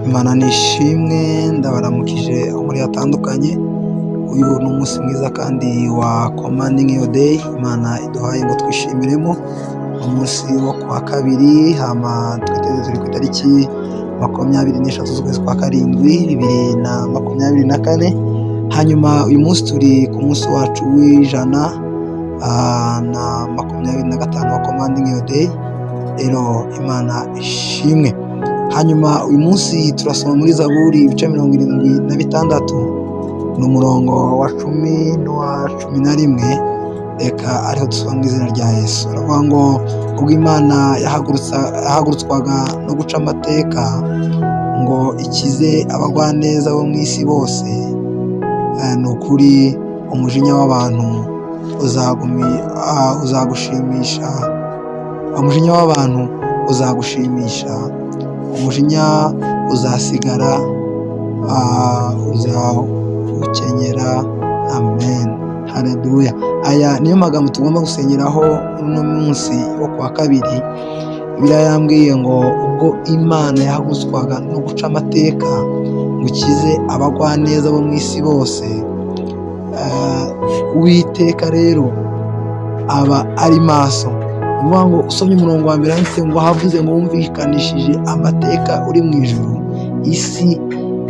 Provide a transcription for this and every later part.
Imana nishimwe, ndabaramukije aho muri hatandukanye. Uyu ni umunsi mwiza kandi wa commanding your day Imana iduhaye ngo twishimiremo. Umunsi wo kuwa kabiri, turi ku itariki 23 z'ukwezi kwa karindwi 2024. Hanyuma uyu munsi turi ku munsi wacu w'ijana na 25 wa commanding your day. Rero Imana ishimwe. Hanyuma uyu munsi turasoma muri Zaburi ibice 76 n'umurongo wa 10 n'uwa 11. Reka ariho dusoma mu izina rya Yesu. Aravuga ngo ubwo Imana yahagurutswaga no guca amateka ngo ikize abagwaneza bo mu isi bose, ni ukuri umujinya w'abantu uzagushimisha. Umujinya w'abantu uzagushimisha, umujinya uzasigara uzawukenyera. Amen, haleluya. Aya niyo magambo tugomba gusengeraho uno munsi wo kuwa kabiri. Bibiliya yambwiye ngo ubwo Imana yahagurutswaga no guca amateka ngo ikize abagwaneza bo mu isi bose. Uwiteka rero aba ari maso. Uvuga ngo usomye umurongo wa mbere handitse ngo havuze ngo wumvikanishije amateka uri mu ijuru, isi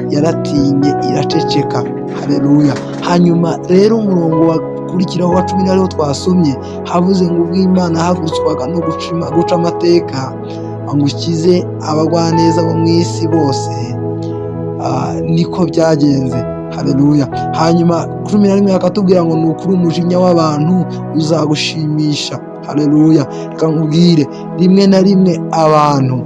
yaratinye iraceceka. Haleluya. Hanyuma rero umurongo wakurikiraho wa 10 ariho twasomye, havuze ngo ubwo Imana yahagurutswaga no guca amateka ngo ikize abagwaneza bo mu isi bose. Niko byagenze. Haleluya. Hanyuma 11 akatubwira ngo ni ukuri umujinya w'abantu uzagushimisha. Haleluya. Reka nkubwire, rimwe na rimwe abantu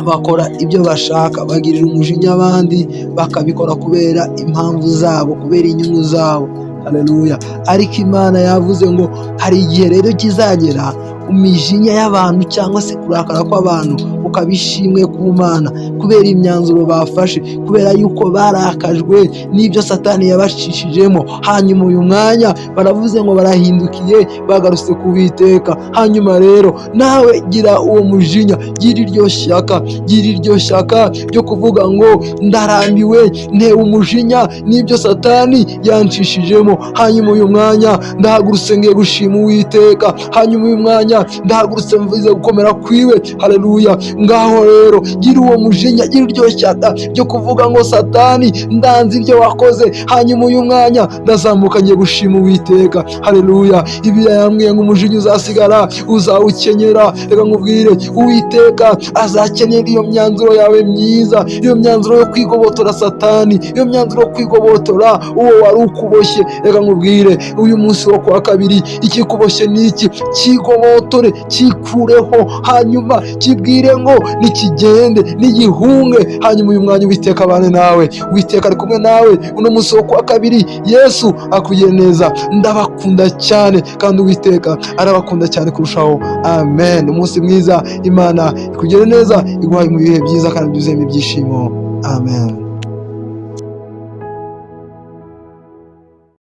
bakora ibyo bashaka, bagirira umujinya abandi, bakabikora kubera impamvu zabo, kubera inyungu zabo. Haleluya. Ariko Imana yavuze ngo hari igihe rero kizagera imijinya y'abantu cyangwa se kurakara kw'abantu ukabishimwe ku Mana kubera imyanzuro bafashe, kubera yuko barakajwe n'ibyo Satani yabashishijemo. Hanyuma uyu mwanya baravuze ngo barahindukiye, bagarutse ku Uwiteka. Hanyuma rero nawe gira uwo mujinya, gira iryo shyaka ryo kuvuga ngo ndarambiwe, ntewe umujinya n'ibyo Satani yanshishijemo. Hanyuma uyu mwanya ndahagurutse ngiye gushima Uwiteka. Hanyuma uyu mwanya ndahagurutse mvuze gukomera kwiwe. Haleluya. Ngaho rero gira uwo mujinya, gira iryo shyaka ryo kuvuga ngo Satani ndanze ibyo wakoze. Hanyuma uyu mwanya ndazamuka ngiye gushima Uwiteka. Haleluya. Bibiliya yambwiye ngo umujinya uzasigara uzawukenyera. Reka nkubwire, Uwiteka azakenyera iyo myanzuro yawe myiza, iyo myanzuro yo kwigobotora Satani, iyo myanzuro yo kwigobotora uwo wari ukuboshye. Reka nkubwire, uyu munsi wo kuwa kabiri, ikikuboshye ni iki? Kigobotore, kikureho, hanyuma kibwire ngo nikigende, nigihunge. Hanyuma uyu mwanya Uwiteka abane nawe. Uwiteka ari kumwe nawe uno munsi wo kuwa kabiri. Yesu akugiye neza. Ndabakunda cyane kandi Uwiteka arabakunda cyane kurushaho. Amen. Umunsi mwiza, Imana ikugire neza, iguhaye mu bihe byiza kandi byuzuyemo ibyishimo. Amen.